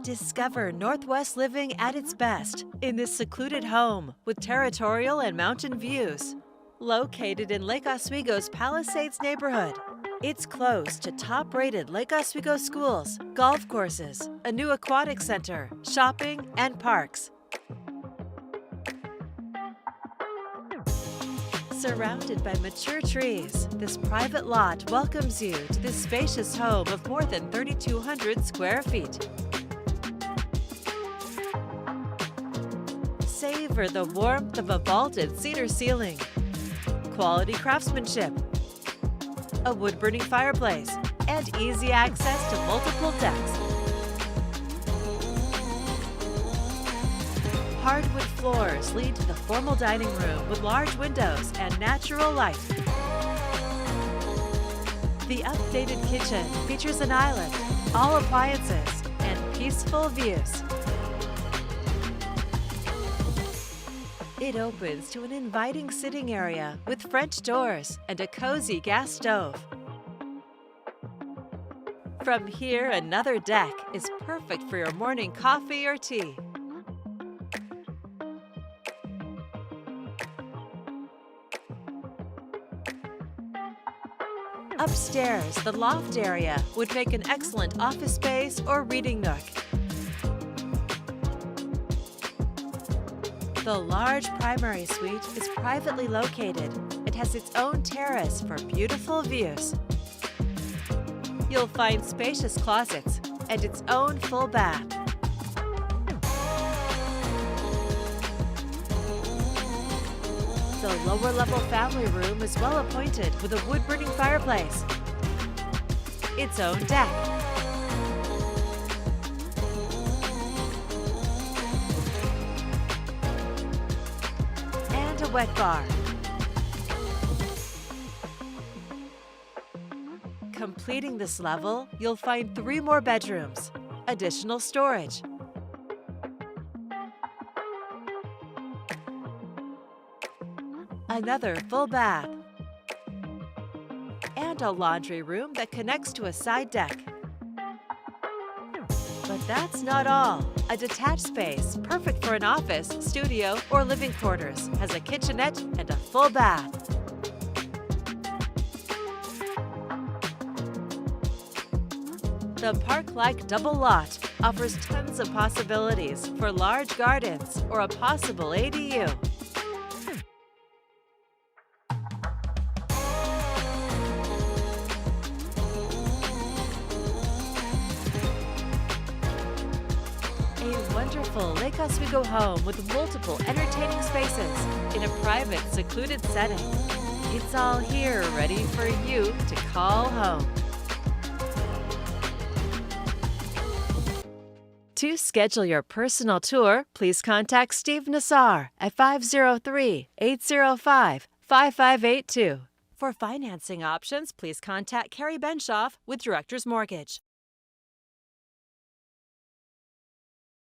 Discover Northwest living at its best in this secluded home with territorial and mountain views. Located in Lake Oswego's Palisades neighborhood, it's close to top-rated Lake Oswego schools, golf courses, a new aquatic center, shopping, and parks. Surrounded by mature trees, this private lot welcomes you to this spacious home of more than 3,200 square feet. Savor the warmth of a vaulted cedar ceiling, quality craftsmanship, a wood-burning fireplace, and easy access to multiple decks. Hardwood floors lead to the formal dining room with large windows and natural light. The updated kitchen features an island, all appliances, and peaceful views. It opens to an inviting sitting area with French doors and a cozy gas stove. From here, another deck is perfect for your morning coffee or tea. Upstairs, the loft area would make an excellent office space or reading nook. The large primary suite is privately located and has its own terrace for beautiful views. You'll find spacious closets and its own full bath. The lower-level family room is well appointed with a wood-burning fireplace, its own deck, and a wet bar. Completing this level, you'll find 3 more bedrooms, additional storage, another full bath, and a laundry room that connects to a side deck. But that's not all. A detached space, perfect for an office, studio, or living quarters, has a kitchenette and a full bath. The park-like double lot offers tons of possibilities for large gardens or a possible ADU. A wonderful Lake Oswego home with multiple entertaining spaces in a private, secluded setting. It's all here ready for you to call home. To schedule your personal tour, please contact Steve Nassar at 503-805-5582. For financing options, please contact Carrie Benshoff with Director's Mortgage.